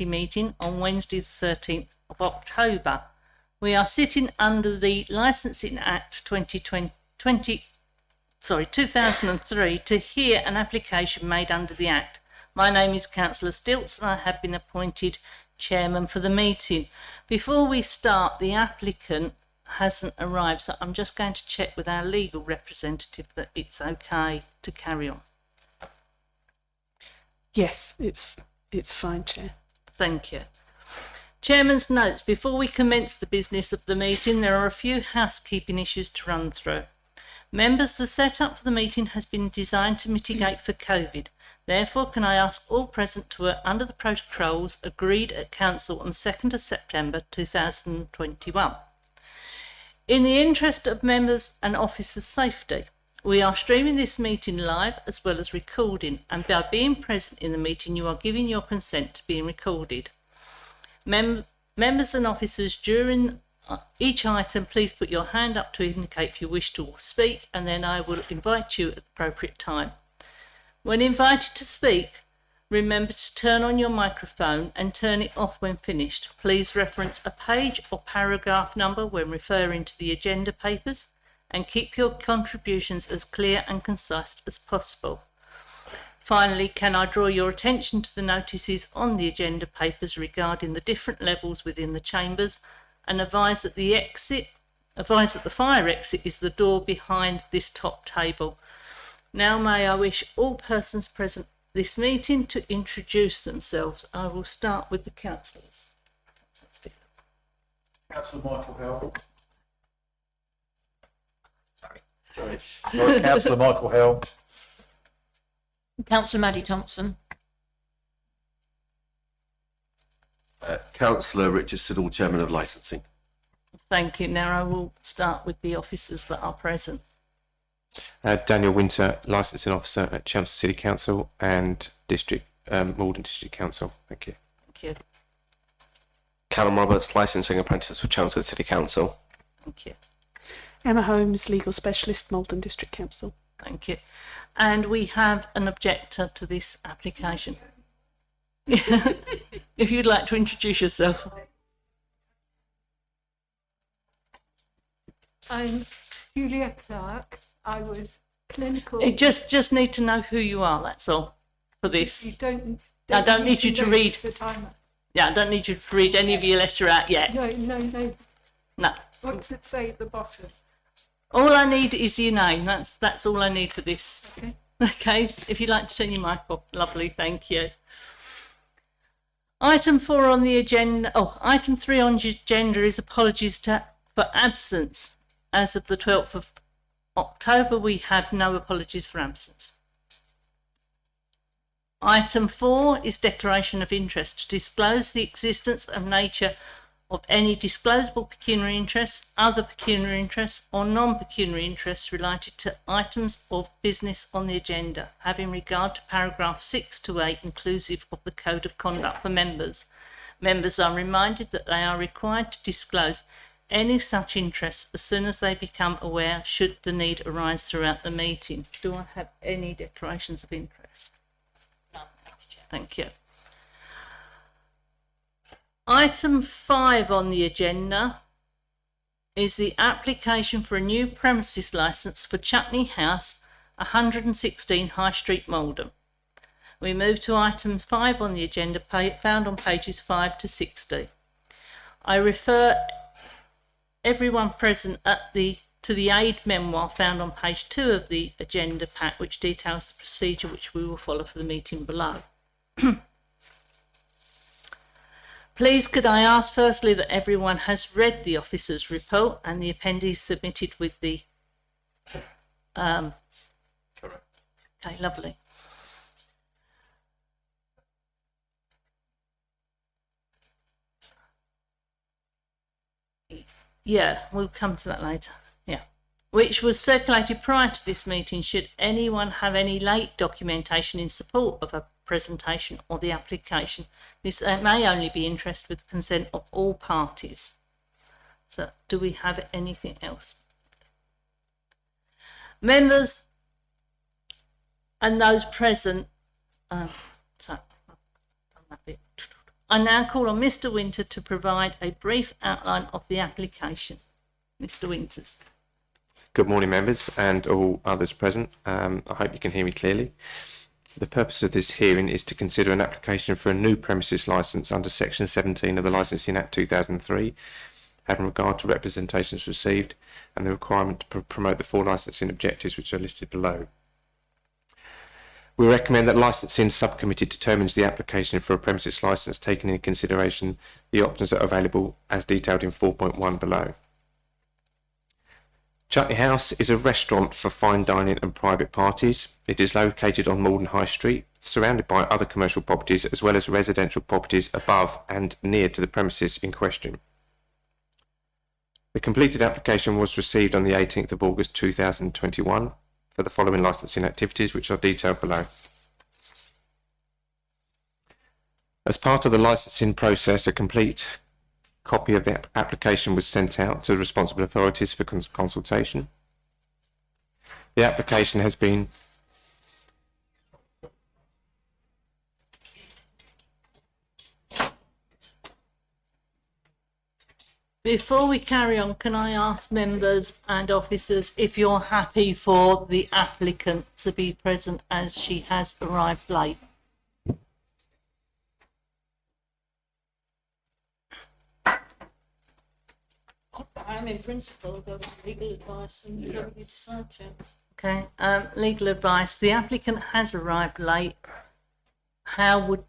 meeting on Wednesday the 13th of October. We are sitting under the Licensing Act 2003 to hear an application made under the Act. My name is Councillor Stilts and I have been appointed Chairman for the meeting. Before we start, the applicant hasn't arrived, so I'm just going to check with our legal representative that it's okay to carry on. Yes, it's fine, Chair. Thank you. Chairman's notes. Before we commence the business of the meeting, there are a few housekeeping issues to run through. Members, the setup for the meeting has been designed to mitigate for COVID. Therefore, can I ask all present to work under the protocols agreed at Council on 2nd of September 2021. In the interest of members and officers' safety, we are streaming this meeting live as well as recording, and by being present in the meeting, you are giving your consent to being recorded. Members and officers, during each item, please put your hand up to indicate if you wish to speak, and then I will invite you at the appropriate time. When invited to speak, remember to turn on your microphone and turn it off when finished. Please reference a page or paragraph number when referring to the agenda papers, and keep your contributions as clear and concise as possible. Finally, can I draw your attention to the notices on the agenda papers regarding the different levels within the chambers, and advise that the fire exit is the door behind this top table. Now may I wish all persons present at this meeting to introduce themselves. I will start with the councillors. Councillor Michael Hell. Sorry, Councillor Michael Hell. Councillor Maddie Thompson. Councillor Richard Siddall, Chairman of Licensing. Thank you. Now I will start with the officers that are present. Daniel Winter, Licensing Officer at Chelmsford City Council and Moulder District Council. Thank you. Thank you. Callum Roberts, Licensing Apprentice for Chelmsford City Council. Thank you. Emma Holmes, Legal Specialist, Moulder District Council. Thank you. And we have an objector to this application. If you'd like to introduce yourself. I'm Julia Clark. I was clinical. You just need to know who you are, that's all, for this. You don't I don't need you to read. The timer. Yeah, I don't need you to read any of your letter out yet. No. No. What does it say at the bottom? All I need is your name. That's all I need for this. Okay. Okay. If you'd like to turn your mic off, lovely. Thank you. Item 4 on the agenda. Item 3 on the agenda is apologies for absence. As of the 12th of October, we have no apologies for absence. Item 4 is declaration of interest to disclose the existence and nature of any disclosable pecuniary interests, other pecuniary interests or non-pecuniary interests related to items of business on the agenda, having regard to paragraph 6 to 8 inclusive of the Code of Conduct for members. Members are reminded that they are required to disclose any such interests as soon as they become aware should the need arise throughout the meeting. Do I have any declarations of interest? No, thank you. Item 5 on the agenda is the application for a new premises licence for Chutney House, 116 High Street, Moulder. We move to item 5 on the agenda, found on pages 5 to 60. I refer everyone present to the aid memoir found on page 2 of the agenda pack, which details the procedure which we will follow for the meeting below. Please could I ask firstly that everyone has read the officer's report and the appendix submitted with the Correct. Okay, lovely. Yeah, we'll come to that later. Yeah. Which was circulated prior to this meeting should anyone have any late documentation in support of a presentation or the application. This may only be interest with consent of all parties. So do we have anything else? Members and those present, so I've done that bit. I now call on Mr. Winter to provide a brief outline of the application. Mr. Winters. Good morning, members and all others present. I hope you can hear me clearly. The purpose of this hearing is to consider an application for a new premises licence under Section 17 of the Licensing Act 2003, having regard to representations received and the requirement to promote the 4 licensing objectives which are listed below. We recommend that licensing subcommittee determines the application for a premises licence, taking into consideration the options that are available as detailed in 4.1 below. Chutney House is a restaurant for fine dining and private parties. It is located on Moulder High Street, surrounded by other commercial properties as well as residential properties above and near to the premises in question. The completed application was received on the 18th of August 2021 for the following licensing activities which are detailed below. As part of the licensing process, a complete copy of the application was sent out to the responsible authorities for consultation. The application has been Before we carry on, can I ask members and officers if you're happy for the applicant to be present as she has arrived late? I am in principle, I'll go with legal advice and whatever you decide, Chair. Okay, legal advice. The applicant has arrived late. How would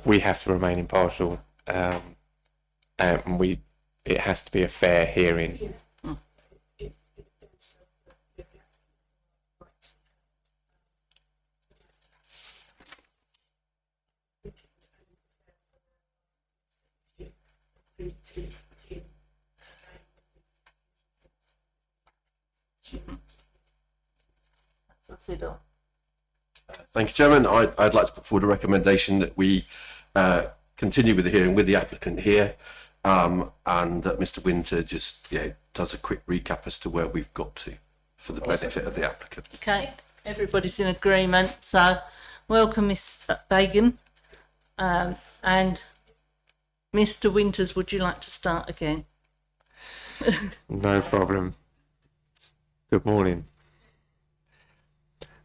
we have to remain impartial, and it has to be a fair hearing. Thank you, Chairman. I'd like to put forward a recommendation that we continue with the hearing with the applicant here, and that Mr. Winter just does a quick recap as to where we've got to for the benefit of the applicant. Okay, everybody's in agreement. So, welcome, Miss Bagan, and Mr. Winters. Would you like to start again? No problem. Good morning.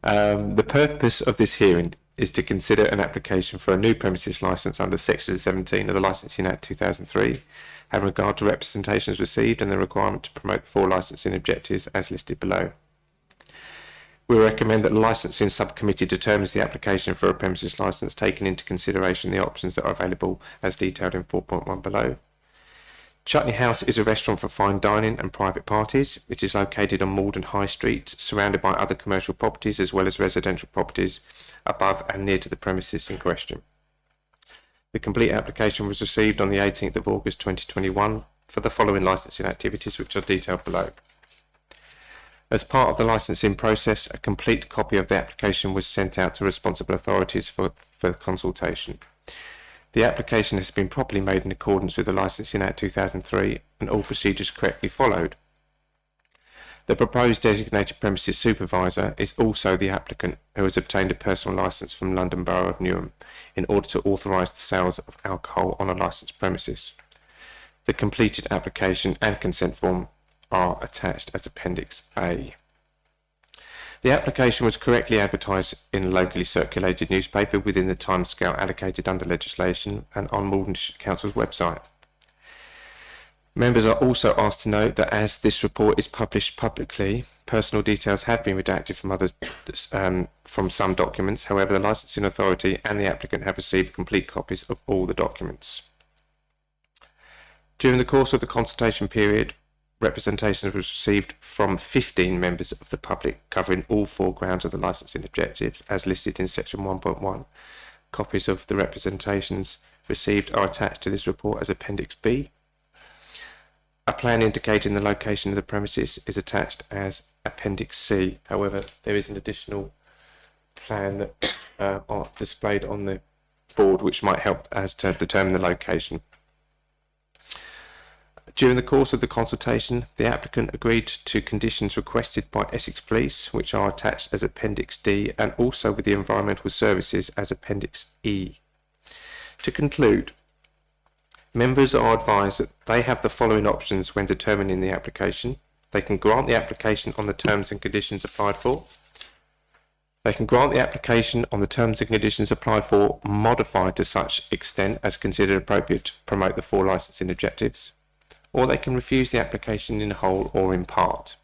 The purpose of this hearing is to consider an application for a new premises licence under Section 17 of the Licensing Act 2003, having regard to representations received and the requirement to promote 4 licensing objectives as listed below. We recommend that the licensing subcommittee determines the application for a premises licence, taking into consideration the options that are available as detailed in 4.1 below. Chutney House is a restaurant for fine dining and private parties. It is located on Moulder High Street, surrounded by other commercial properties as well as residential properties above and near to the premises in question. The complete application was received on the 18th of August 2021 for the following licensing activities which are detailed below. As part of the licensing process, a complete copy of the application was sent out to responsible authorities for consultation. The application has been properly made in accordance with the Licensing Act 2003 and all procedures correctly followed. The proposed designated premises supervisor is also the applicant, who has obtained a personal licence from London Borough of Newham in order to authorise the sales of alcohol on a licensed premises. The completed application and consent form are attached as Appendix A. The application was correctly advertised in a locally circulated newspaper within the timescale allocated under legislation and on Moulder District Council's website. Members are also asked to note that as this report is published publicly, personal details have been redacted from some documents. However, the licensing authority and the applicant have received complete copies of all the documents. During the course of the consultation period, representation was received from 15 members of the public covering all 4 grounds of the licensing objectives as listed in section 1.1. Copies of the representations received are attached to this report as Appendix B. A plan indicating the location of the premises is attached as Appendix C. However, there is an additional plan that are displayed on the board which might help as to determine the location. During the course of the consultation, the applicant agreed to conditions requested by Essex Police, which are attached as Appendix D, and also with the Environmental Services as Appendix E. To conclude, members are advised that they have the following options when determining the application. They can grant the application on the terms and conditions applied for. They can grant the application on the terms and conditions applied for, modified to such extent as considered appropriate to promote the 4 licensing objectives, or they can refuse the application in whole or in part.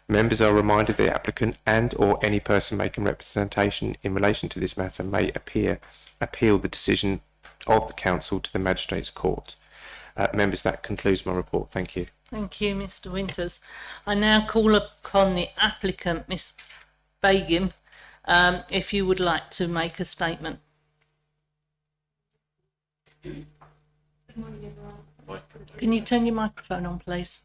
Members are reminded the applicant and or any person making representation in relation to this matter may appeal the decision of the council to the Magistrates' Court. Members, that concludes my report. Thank you. Thank you, Mr. Winters. I now call upon the applicant, Miss Begum, if you would like to make a statement. Can you turn your microphone on, please?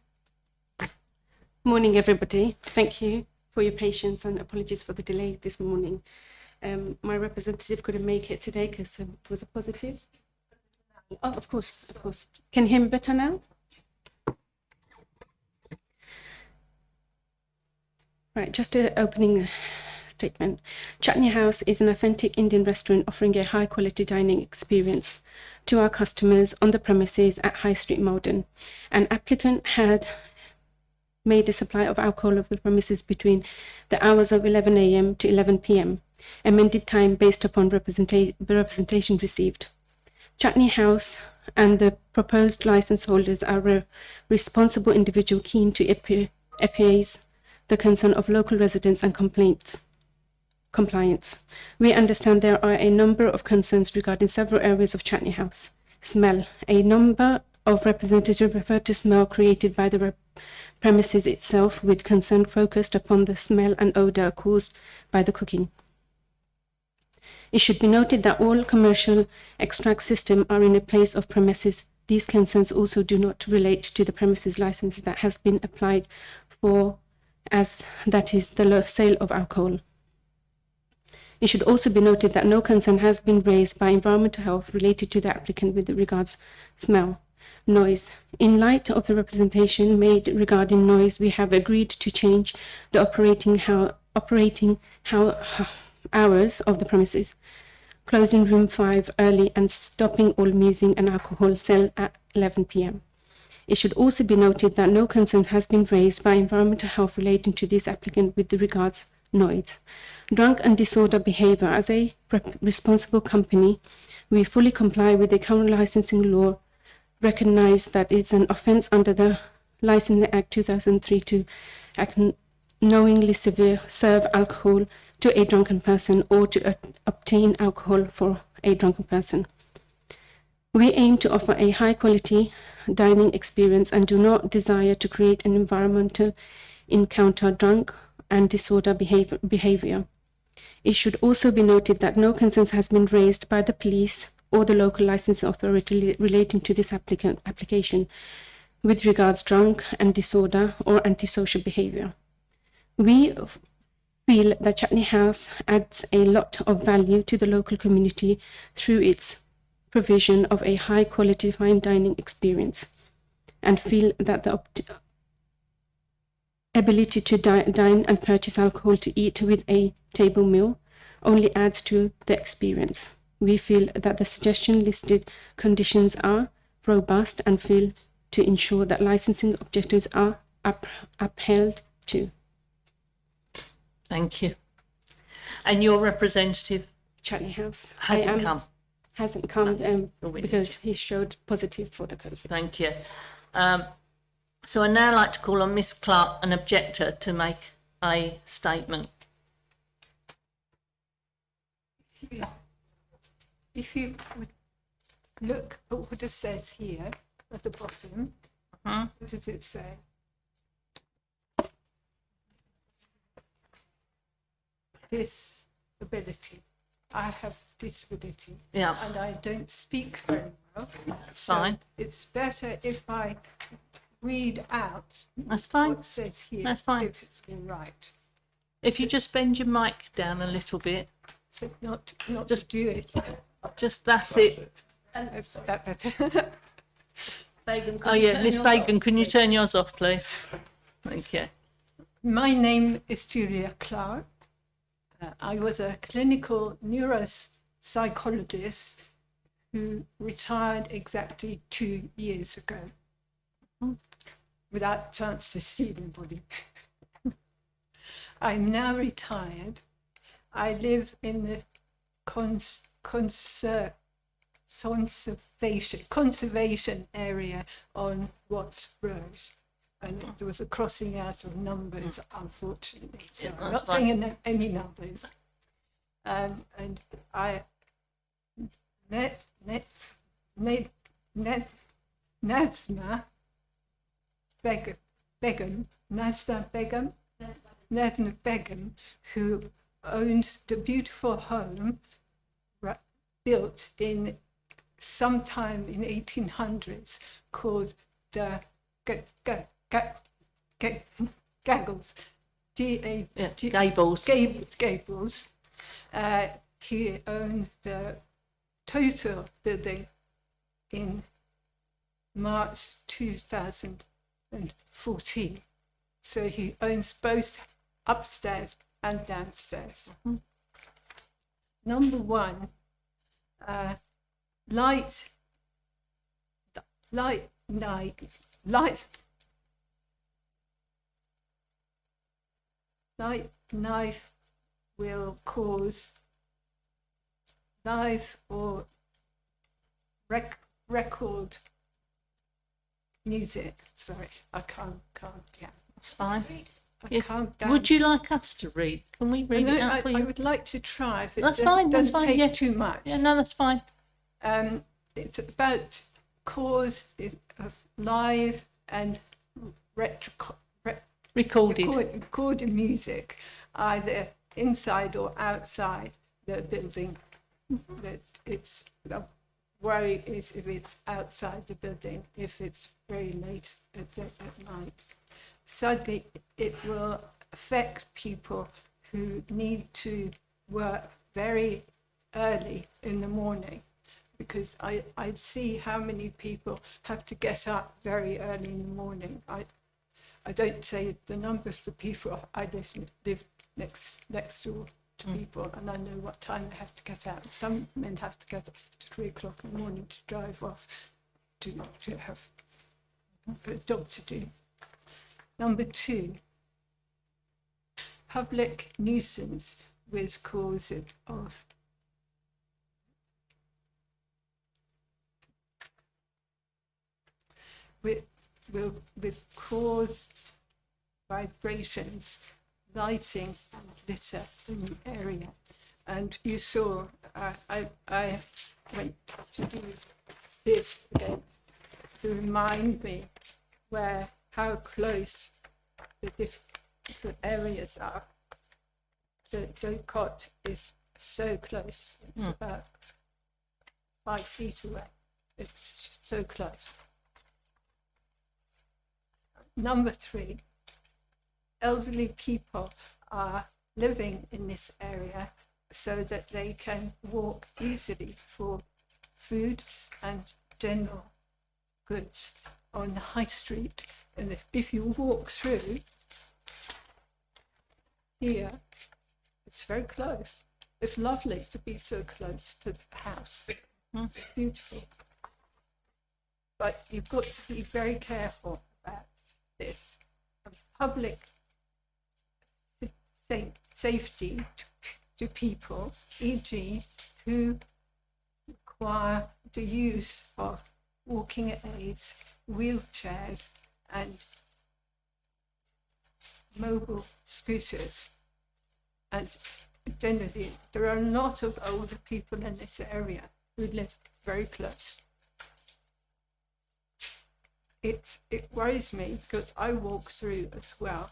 Morning, everybody. Thank you for your patience and apologies for the delay this morning. My representative couldn't make it today because it was a positive. Oh, of course, of course. Can you hear me better now? Right, just an opening statement. Chutney House is an authentic Indian restaurant offering a high-quality dining experience to our customers on the premises at High Street, Moulder. An applicant had made a supply of alcohol of the premises between the hours of 11 a.m. to 11 p.m. Amended time based upon representation received. Chutney House and the proposed license holders are a responsible individual keen to appease the concern of local residents and compliance. We understand there are a number of concerns regarding several areas of Chutney House. Smell. A number of representatives refer to smell created by the premises itself, with concern focused upon the smell and odour caused by the cooking. It should be noted that all commercial extract systems are in a place of premises. These concerns also do not relate to the premises license that has been applied for, as that is the sale of alcohol. It should also be noted that no concern has been raised by environmental health related to the applicant with regards smell. Noise. In light of the representation made regarding noise, we have agreed to change the operating hours of the premises, closing room 5 early and stopping all music and alcohol sale at 11 p.m. It should also be noted that no concern has been raised by environmental health relating to this applicant with regards noise. Drunk and disorder behaviour. As a responsible company, we fully comply with the current licensing law, recognise that it's an offence under the Licensing Act 2003 to knowingly serve alcohol to a drunken person or to obtain alcohol for a drunken person. We aim to offer a high-quality dining experience and do not desire to create an environmental encounter drunk and disorder behaviour. It should also be noted that no concerns has been raised by the police or the local licensing authority relating to this application with regards drunk and disorder or antisocial behaviour. We feel that Chutney House adds a lot of value to the local community through its provision of a high-quality fine dining experience, and feel that the ability to dine and purchase alcohol to eat with a table meal only adds to the experience. We feel that the suggestion listed conditions are robust and feel to ensure that licensing objectives are upheld too. Thank you. And your representative Chutney House hasn't come. Hasn't come No, we because he showed positive for the COVID. Thank you. So I'd now like to call on Miss Clark, an objector, to make a statement. If you would look at what it says here at the bottom, what does it say? Disability. I have disability. Yeah. And I don't speak very well. That's fine. It's better if I read out That's fine. what it says here. That's fine. If it's all right. If you just bend your mic down a little bit, So not just do it. just that's it. Is that better? Bagan, Oh yeah, Miss Bagan, can you turn yours off, please? Thank you. My name is Julia Clark. I was a clinical neuropsychologist who retired exactly 2 years ago without a chance to see anybody. I'm now retired. I live in the conservation area on Watts Road. And there was a crossing out of numbers, unfortunately. So Yeah, I'm that's not saying any numbers. And I, Nazma Begum, who owns the beautiful home built in sometime in 1800s called the Gaggles, Gables. Gables. He owns the total building in March 2014. So he owns both upstairs and downstairs. Number one, light knife will cause live or record music. Sorry, I can't. Yeah, That's fine. I Yeah. can't. Would you like us to read? Can we read it out for I you? would like to try. If it That's fine. That's doesn't fine. take Yeah. too much. Yeah, no, that's fine. It's about cause of live and recorded music, either inside or outside the building. It's the worry is if it's outside the building, if it's very late at night. Sadly, it will affect people who need to work very early in the morning, because I see how many people have to get up very early in the morning. I don't say the numbers of people. I live next door to people, and I know what time they have to get out. Some men have to get up at 3 o'clock in the morning to drive off to have a job to do. Number two, public nuisance with cause of with cause vibrations, lighting and litter in the area. And you saw, I went to do this again to remind me how close the different areas are. The cot is so close, it's about 5 feet away. It's so close. Number three, elderly people are living in this area so that they can walk easily for food and general goods on the high street. And if you walk through here, it's very close. It's lovely to be so close to the house. It's beautiful. But you've got to be very careful about this. Public safety to people, e.g., who require the use of walking aids, wheelchairs, and mobile scooters. And generally, there are a lot of older people in this area who live very close. It worries me because I walk through as well.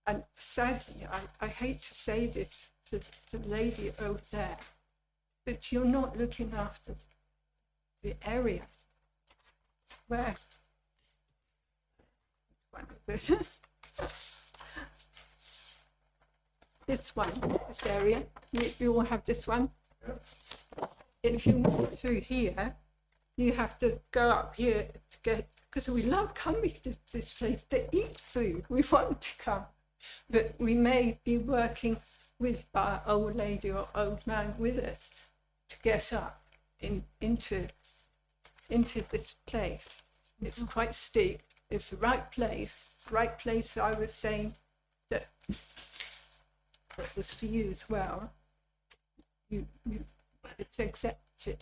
And sadly, I hate to say this to the lady over there, but you're not looking after the area where this area, you all have this one. If you walk through here, you have to go up here to get, because we love coming to this place to eat food. We want to come, but we may be working with our old lady or old man with us to get up into this place. It's quite steep. It's the right place. Right place. I was saying that was for you as well. It's accepted.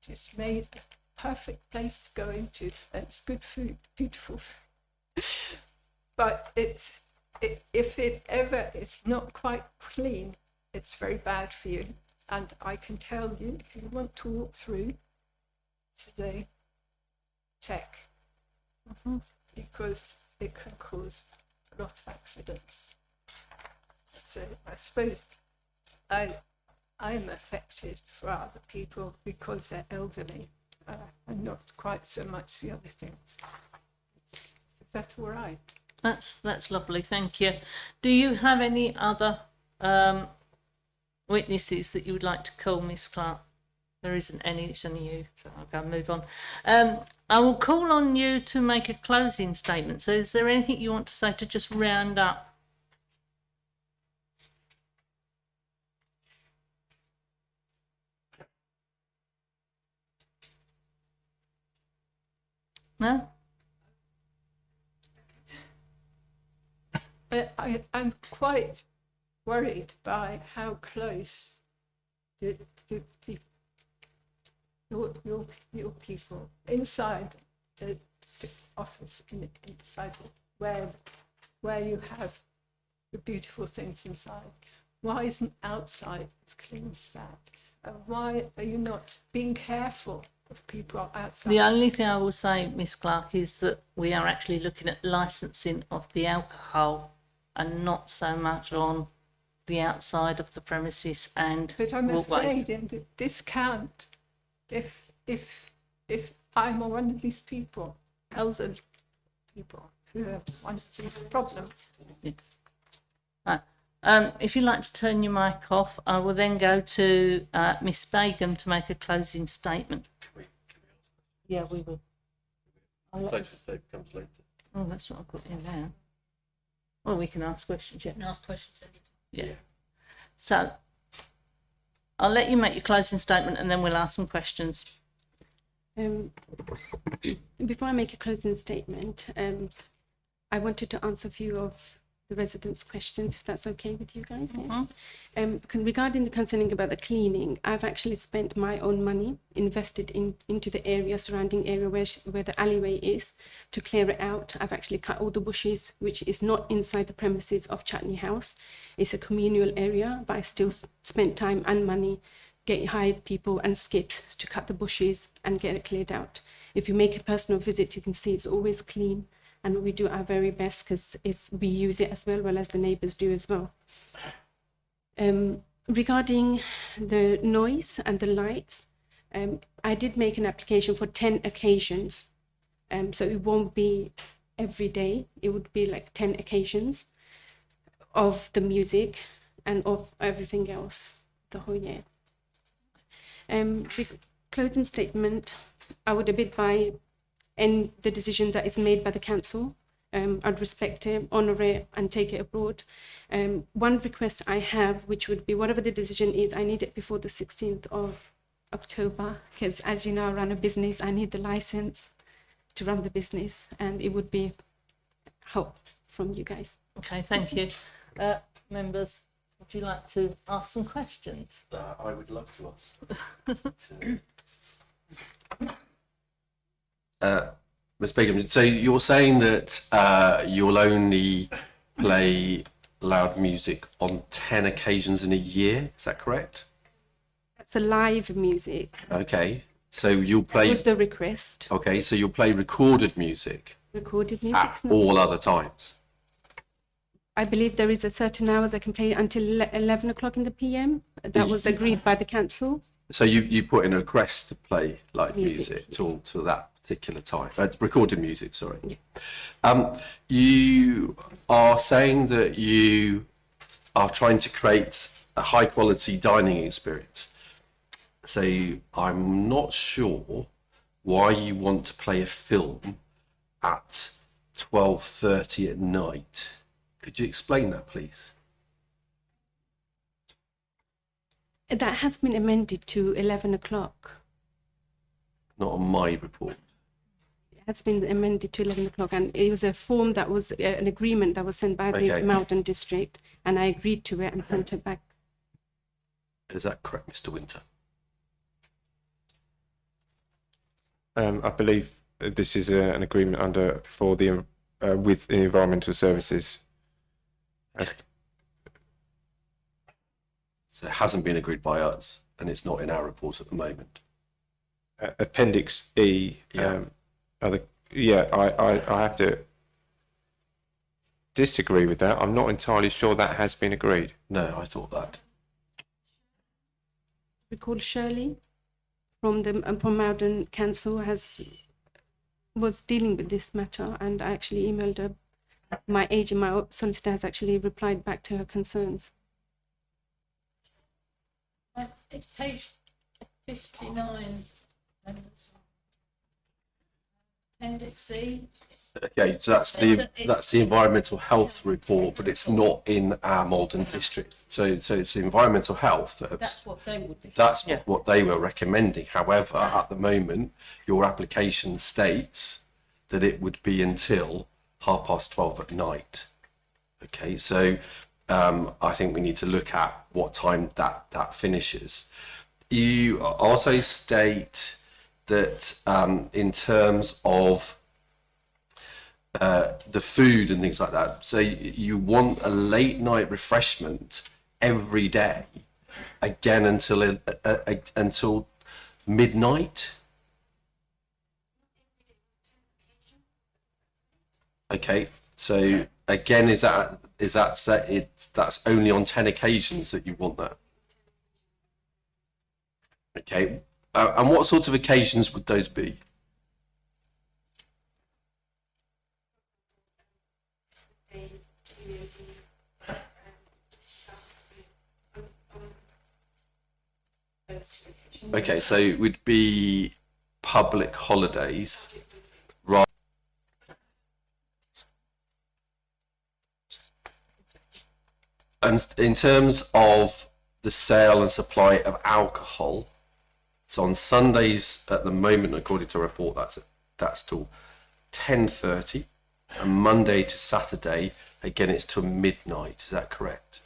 It's made a perfect place to go into, and it's good food, beautiful food. But if it ever is not quite clean, it's very bad for you. And I can tell you, if you want to walk through today, check. Because it can cause a lot of accidents. So I suppose I'm affected for other people because they're elderly, and not quite so much the other things. Is that all right? That's lovely, thank you. Do you have any other witnesses that you would like to call, Miss Clark? There isn't any, it's only you, so I'll go and move on. I will call on you to make a closing statement. So is there anything you want to say to just round up? No? I'm quite worried by how close your people inside the office, inside where you have the beautiful things inside. Why isn't outside as clean as that? And why are you not being careful of people outside? The only thing I will say, Miss Clark, is that we are actually looking at licensing of the alcohol and not so much on the outside of the premises and But I'm walkways. afraid in the discount, if I'm one of these people, elderly people who have one of these problems. If you'd like to turn your mic off, I will then go to Miss Begum to make a closing statement. Yeah, we will. Closing statement comes later. Oh, that's what I've got in there. Well, we can ask questions, yeah. And ask questions anytime. Yeah. So I'll let you make your closing statement and then we'll ask some questions. Before I make a closing statement, I wanted to answer a few of the residents' questions, if that's okay with you guys. Yeah? Regarding the concerning about the cleaning, I've actually spent my own money invested into the area, surrounding area where the alleyway is, to clear it out. I've actually cut all the bushes, which is not inside the premises of Chutney House. It's a communal area, but I still spent time and money, hired people and skips to cut the bushes and get it cleared out. If you make a personal visit, you can see it's always clean. And we do our very best because we use it as well as the neighbours do as well. Regarding the noise and the lights, I did make an application for 10 occasions. So it won't be every day. It would be like 10 occasions of the music and of everything else the whole year. Closing statement, I would abide by the decision that is made by the council. I'd respect it, honour it and take it abroad. One request I have, which would be whatever the decision is, I need it before the 16th of October, because as you know, I run a business, I need the licence to run the business, and it would be help from you guys. Okay, thank you. Members, would you like to ask some questions? I would love to ask. Ms. Begum, so you're saying that you'll only play loud music on 10 occasions in a year, is that correct? That's a live music. Okay, so you'll play... That was the request. Okay, so you'll play recorded music Recorded music. at all other times? I believe there is a certain hours I can play until 11 o'clock in the PM. That was agreed by the council. So you put in a request to play live music to that particular time, recorded music, sorry. Yeah. You are saying that you are trying to create a high quality dining experience. So I'm not sure why you want to play a film at 12:30 at night. Could you explain that, please? That has been amended to 11 o'clock. Not on my report. It has been amended to 11 o'clock, and it was a form that was an agreement that was sent by the Okay. Moulder district, and I agreed to it and sent it back. Is that correct, Mr. Winter? I believe this is an agreement for the with the environmental services. So it hasn't been agreed by us, and it's not in our report at the moment. Appendix E. Yeah. I have to disagree with that. I'm not entirely sure that has been agreed. No, I thought that. We call Shirley from the from Moulder Council was dealing with this matter, and I actually emailed her. My agent, my solicitor, has actually replied back to her concerns. It's page 59. and it's Appendix E. Okay, so that's the environmental health report, but it's not in our Malden district. So it's the environmental health That's what they would be. that's Yeah. what they were recommending. However, at the moment, your application states that it would be until 12:30 at night. Okay, so I think we need to look at what time that finishes. You also state that in terms of the food and things like that, so you want a late night refreshment every day, again until midnight. Okay, so again, that's only on 10 occasions that you want that? Okay, and what sort of occasions would those be? Okay, so it would be public holidays. Right. And in terms of the sale and supply of alcohol, so on Sundays at the moment, according to a report, that's till 10:30, and Monday to Saturday, again, it's till midnight. Is that correct?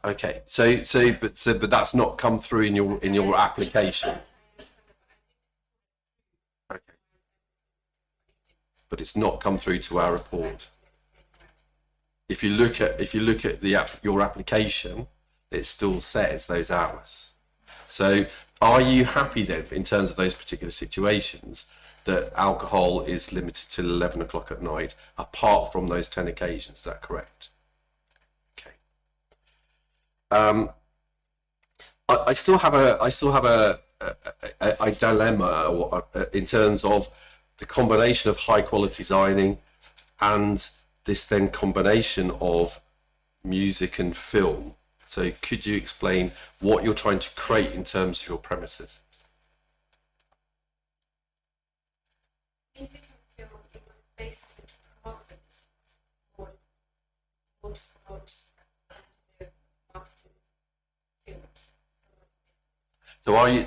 Okay, but that's not come through in your application. Okay, but it's not come through to our report. If you look at your application, it still says those hours. So, are you happy then, in terms of those particular situations, that alcohol is limited till 11 o'clock at night, apart from those 10 occasions? Is that correct? Okay. I still have a dilemma in terms of the combination of high quality designing and this then combination of music and film. So could you explain what you're trying to create in terms of your premises?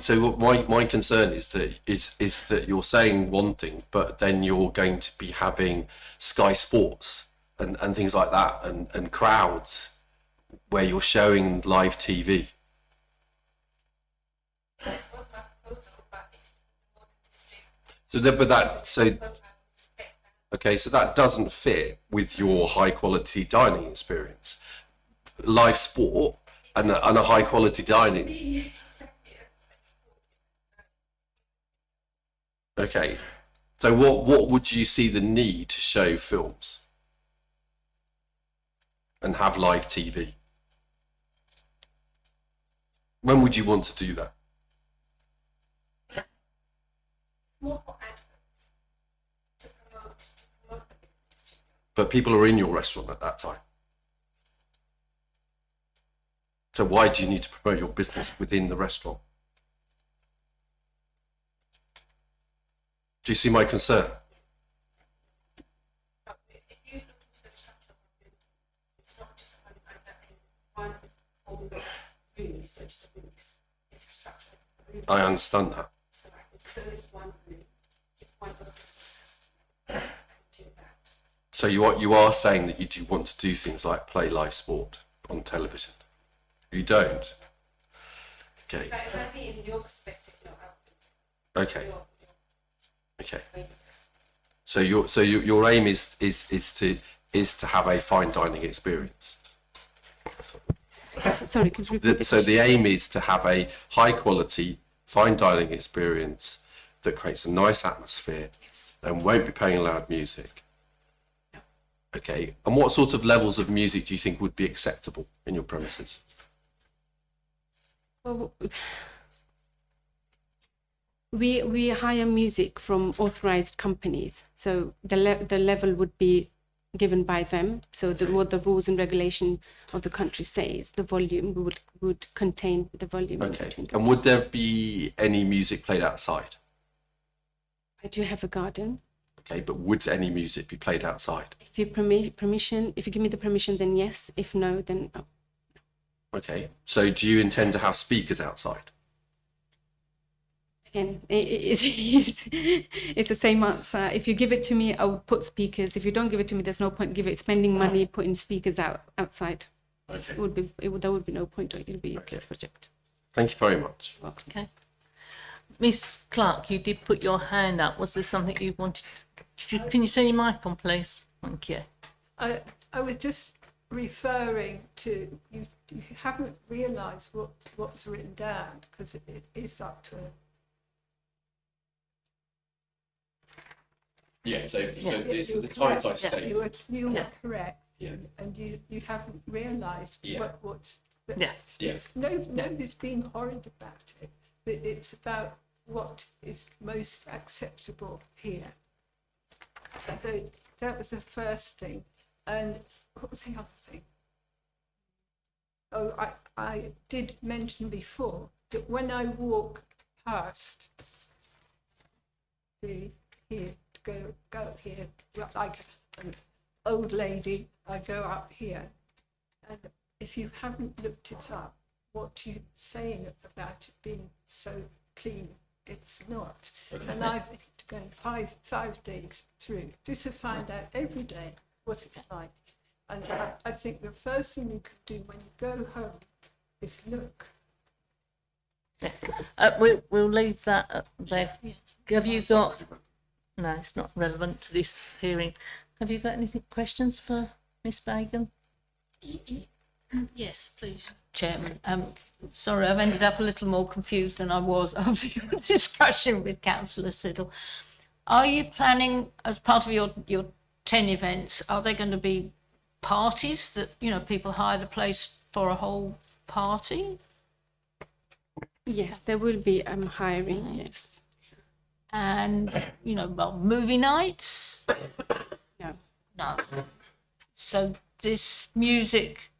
So my concern is that you're saying one thing, but then you're going to be having Sky Sports and things like that, and crowds where you're showing live TV. So that doesn't fit with your high quality dining experience. Live sport and a high quality dining. Okay, so what would you see the need to show films and have live TV? When would you want to do that? But people are in your restaurant at that time. So why do you need to promote your business within the restaurant? Do you see my concern? If you look into the structure of the building, it's not just one whole room, it's not just a room, it's a structure. I understand that. So I can close one room, if one of the customer, do that. So you are saying that you do want to do things like play live sport on television? You don't? Okay. But if I see it in your perspective, no, I wouldn't. Okay. Your- Okay. your- So your aim is to have a fine dining experience. Sorry, could you repeat the So the aim is to have a high quality fine dining experience that creates a nice atmosphere and won't be playing loud music. Okay. And what sort of levels of music do you think would be acceptable in your premises? Well, we hire music from authorized companies, so the level would be given by them. So what the rules and regulation of the country says, the volume would contain the volume. Okay. Between And those. would there be any music played outside? I do have a garden. Okay, but would any music be played outside? If you permission, if you give me the permission, then yes. If no, then no. Okay. So do you intend to have speakers outside? Again, it's the same answer. If you give it to me, I will put speakers. If you don't give it to me, there's no point spending money putting speakers outside. Okay. There would be no point. It would be a Okay. useless project. Thank you very much. Okay. Miss Clark, you did put your hand up. Was there something you wanted? Can you turn your mic on, please? Thank you. I was just referring to, you haven't realised what's written down, because it is up to. Yeah, so, You were correct. You were correct. Yeah. And you haven't realised Yeah. what's. Yeah. Yes. Nobody's being horrid about it, but it's about what is most acceptable here. So that was the first thing. And what was the other thing? Oh, I did mention before that when I walk past here, to go up here, like an old lady, I go up here. And if you haven't looked it up, what you're saying about it being so clean, it's not. And I've been going five days through just to find out every day what it's like. And I think the first thing you can do when you go home is look. We'll leave that up there. Have you got? No, it's not relevant to this hearing. Have you got any questions for Miss Bagan? Yes, please, Chairman. Sorry, I've ended up a little more confused than I was after your discussion with Councillor Siddle. Are you planning, as part of your 10 events, are there going to be parties that, people hire the place for a whole party? Yes, there will be hiring. Yes. And, movie nights? No. No. So this music,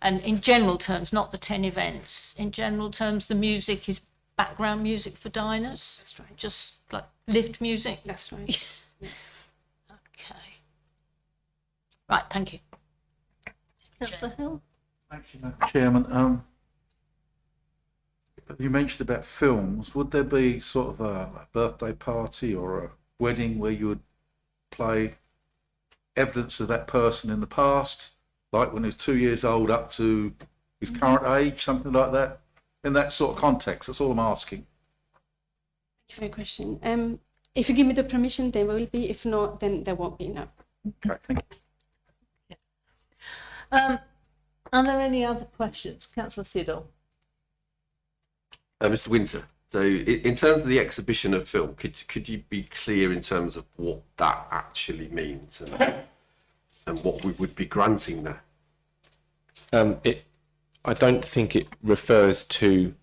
and in general terms, not the 10 events, in general terms, the music is background music for diners? That's right. Just like lift music? That's right. Okay. Right, thank you. Councillor Hill? Thank you, Madam Chairman. You mentioned about films. Would there be sort of a birthday party or a wedding where you would play evidence of that person in the past, like when he was 2 years old up to his current age, something like that? In that sort of context, that's all I'm asking. Great question. If you give me the permission, there will be. If not, then there won't be. No. Okay, thank you. Are there any other questions, Councillor Siddle? Mr. Winter, so in terms of the exhibition of film, could you be clear in terms of what that actually means and what we would be granting there? I don't think it refers to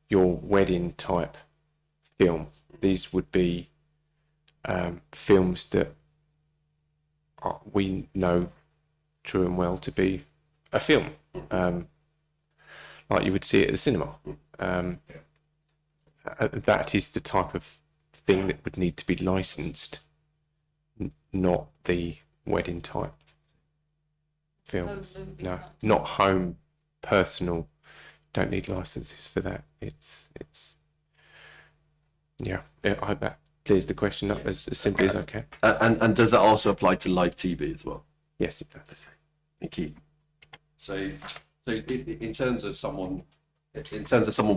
your wedding type film. These would be films that we know true and well to be a film. like you would see it at the cinema. That is the type of thing that would need to be licensed, not the wedding type films. No, not home, personal. Don't need licenses for that. It's yeah. I hope that clears the question up as simply as I can. And does that also apply to live TV as well? Yes, it does. Thank you. So in terms of someone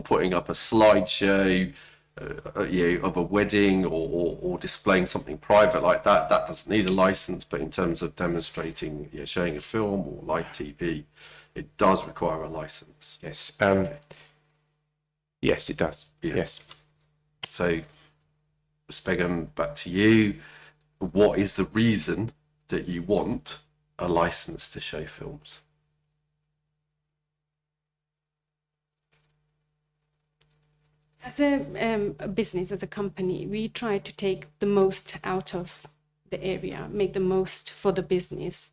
putting up a slideshow, of a wedding or displaying something private like that, that doesn't need a license. But in terms of demonstrating, showing a film or live TV, it does require a license. Yes. Yes, it does. Yeah. Yes. So, Spegum, back to you. What is the reason that you want a license to show films? As a business, as a company, we try to take the most out of the area, make the most for the business.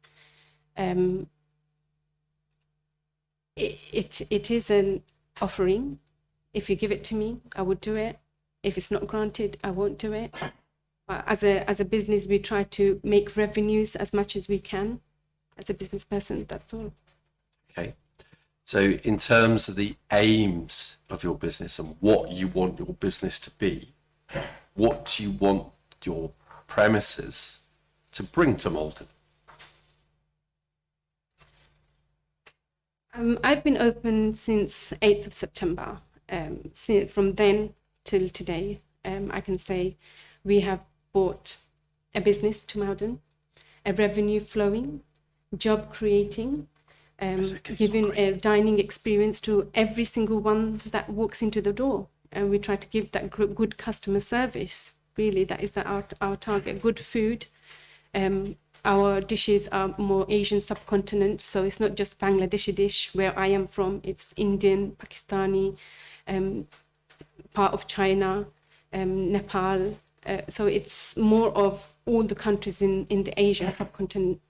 It is an offering. If you give it to me, I would do it. If it's not granted, I won't do it. But as a business, we try to make revenues as much as we can. As a business person, that's all. Okay. So in terms of the aims of your business and what you want your business to be, what do you want your premises to bring to Moulder? I've been open since 8th of September. From then till today, I can say we have brought a business to Moulder, a revenue flowing, job creating, giving a dining experience to every single one that walks into the door. And we try to give that good customer service. Really, that is our target, good food. Our dishes are more Asian subcontinent, so it's not just Bangladeshi dish where I am from. It's Indian, Pakistani, part of China, Nepal. So it's more of all the countries in the Asia subcontinent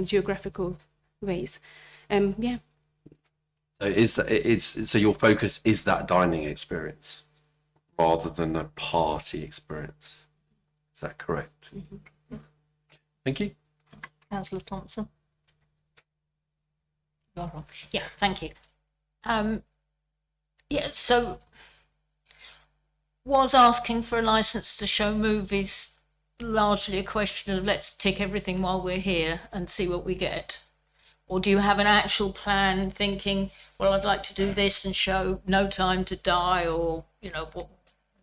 geographical ways. Yeah. So your focus is that dining experience rather than a party experience. Is that correct? Mm-hmm. Thank you. Councillor Thompson. Yeah, thank you. So was asking for a license to show movies largely a question of let's tick everything while we're here and see what we get? Or do you have an actual plan thinking, well, I'd like to do this and show No Time to Die or,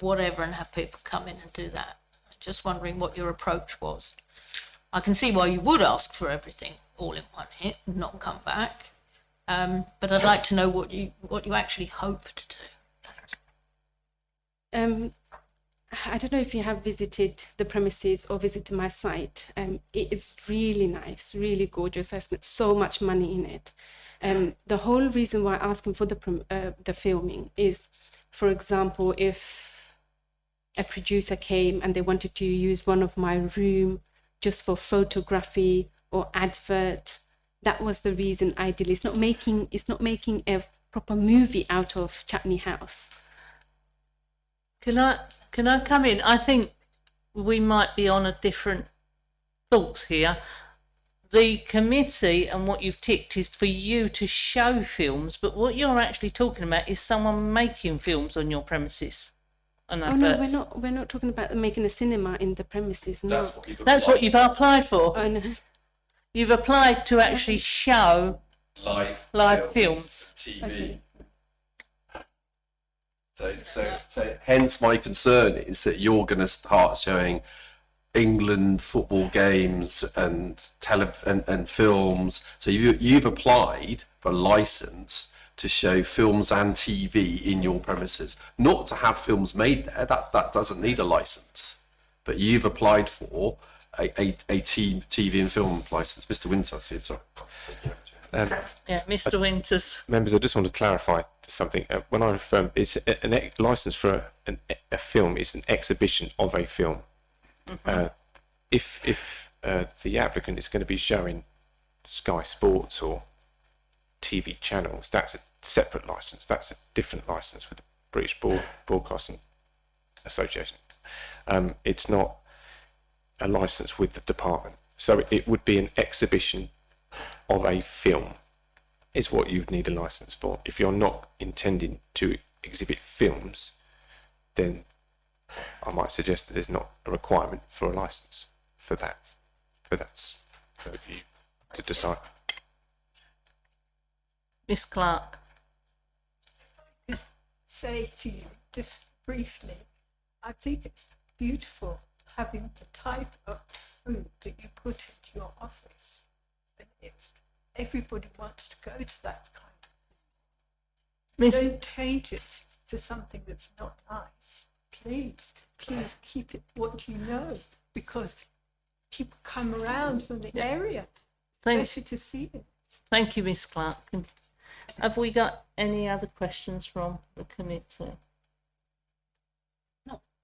whatever, and have people come in and do that? Just wondering what your approach was. I can see why you would ask for everything all in one hit and not come back. But I'd like to know what you actually hope to do. I don't know if you have visited the premises or visited my site. It's really nice, really gorgeous. I spent so much money in it. The whole reason why asking for the filming is, for example, if a producer came and they wanted to use one of my room just for photography or advert, that was the reason I did it. It's not making a proper movie out of Chutney House. Can I come in? I think we might be on a different thoughts here. The committee and what you've ticked is for you to show films, but what you're actually talking about is someone making films on your premises. And Oh no, we're not talking about making a cinema in the premises. No, That's what you've applied for. Oh no. You've applied to actually show live films. TV. Okay. So hence my concern is that you're going to start showing England football games and films. So you've applied for a license to show films and TV in your premises, not to have films made there. That doesn't need a license. But you've applied for a TV and film license. Mr. Winters here, sorry. Yeah, Mr. Winters. Members, I just want to clarify something. When I refer, it's a license for a film is an exhibition of a film. Mm-hmm. If the applicant is going to be showing Sky Sports or TV channels, that's a separate license. That's a different license with the British Broadcasting Association. It's not a license with the department. So it would be an exhibition of a film is what you would need a license for. If you're not intending to exhibit films, then I might suggest that there's not a requirement for a license for that. But that's for you to decide. Miss Clark. Say to you, just briefly, I think it's beautiful having the type of food that you put into your office. And it's, everybody wants to go to that kind of food. Miss, Don't change it to something that's not nice. Please keep it what you know, because people come around from the area, especially to see it. thank you, Miss Clark. Have we got any other questions from the committee?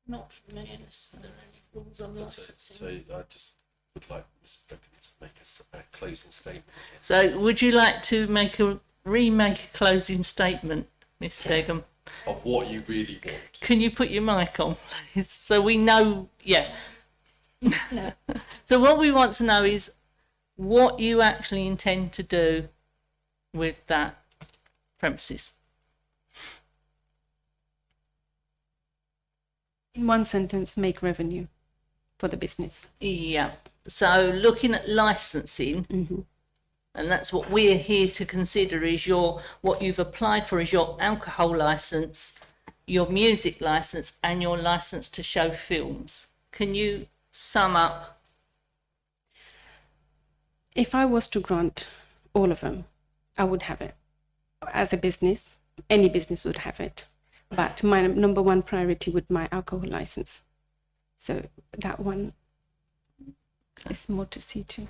Not from me, unless there are any rules on licensing. So I just would like Mr. Beckham to make a closing statement. So would you like to remake a closing statement, Miss Begum? Of what you really want. Can you put your mic on, please, so we know? Yeah. No. So what we want to know is what you actually intend to do with that premises. In one sentence, make revenue for the business. Yeah. So looking at licensing, and that's what we're here to consider, is what you've applied for is your alcohol license, your music license, and your license to show films. Can you sum up? If I was to grant all of them, I would have it. As a business, any business would have it. But my number one priority would be my alcohol license. So that one is more to see to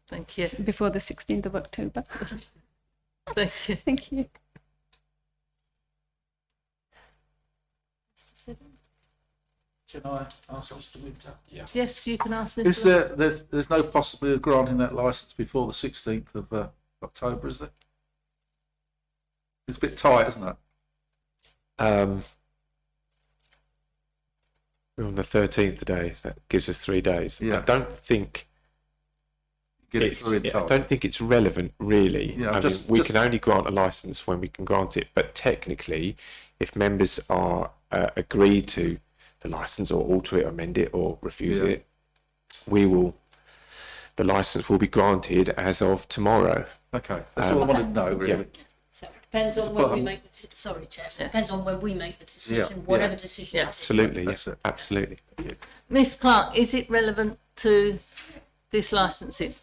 Thank you. before the 16th of October. Thank you. Thank you. Can I ask Mr. Winter? Yeah. Yes, you can ask Mr. Is there's no possibility of granting that licence before the 16th of October, is there? It's a bit tight, isn't it? We're on the 13th today. That gives us 3 days. Yeah. I don't think Get it through in I time. don't think it's relevant, really. Yeah, I just- mean, we just- can only grant a license when we can grant it. But technically, if members are agreed to the license or alter it, amend it, or refuse Yeah. it, the license will be granted as of tomorrow. Okay, that's all I wanted to know, really. So it depends on It's when we bottom. make the, sorry, Chair, it depends on when we make the decision, Yeah, whatever yeah. decision Yeah. that is. Absolutely, That's yeah, it. absolutely. Miss Clark, is it relevant to this licensing?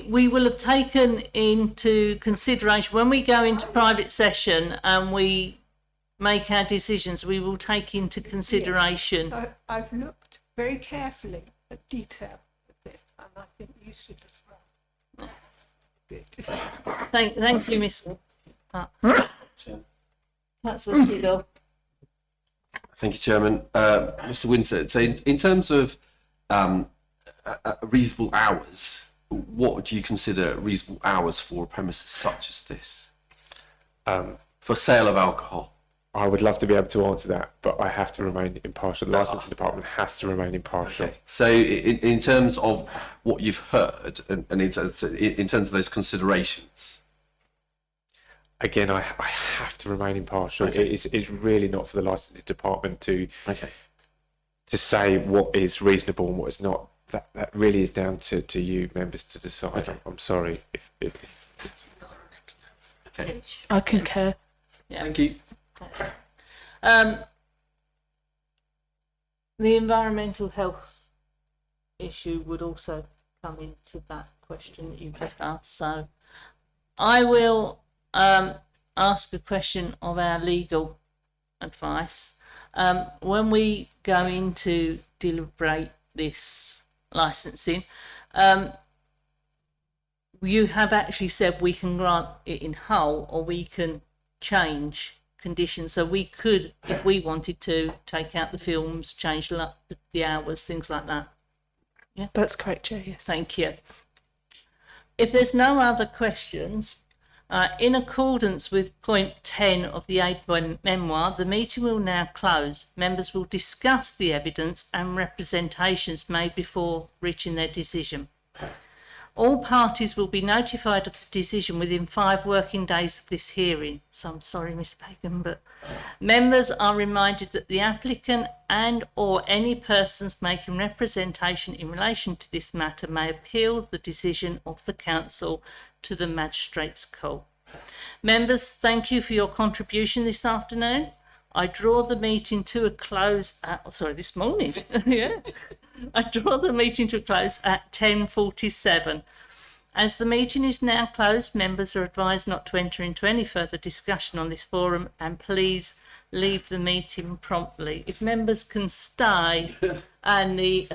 We will have taken into consideration when we go into private session and we make our decisions, we will take into consideration. So I've looked very carefully at detail of this, and I think you should as well. Thank you, Miss Clark. That's a fiddle. Thank you, Chairman. Mr. Winter, so in terms of reasonable hours, what do you consider reasonable hours for a premises such as this? For sale of alcohol? I would love to be able to answer that, but I have to remain impartial. The licensing department has to remain impartial. Okay. So in terms of what you've heard and in terms of those considerations? Again, I have to remain impartial. Okay. It's really not for the licensing department to Okay. say what is reasonable and what is not. That really is down to you members to decide. Okay. I'm sorry. Okay. I concur. Yeah. Thank you. The environmental health issue would also come into that question that you just asked. So I will ask a question of our legal advice. When we go into deliberate this licensing, you have actually said we can grant it in whole or we can change conditions. So we could, if we wanted to, take out the films, change the hours, things like that. That's correct, Chair, yes. Thank you. If there's no other questions, in accordance with point 10 of the aid memoir, the meeting will now close. Members will discuss the evidence and representations made before reaching their decision. All parties will be notified of the decision within 5 working days of this hearing. So I'm sorry, Ms. Pagan, but members are reminded that the applicant and or any persons making representation in relation to this matter may appeal the decision of the council to the Magistrates' Court. Members, thank you for your contribution this afternoon. I draw the meeting to a close this morning. Yeah. I draw the meeting to a close at 10:47. As the meeting is now closed, members are advised not to enter into any further discussion on this forum, and please leave the meeting promptly. If members can stay, and the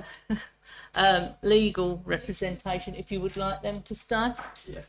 legal representation, if you would like them to stay. Yes.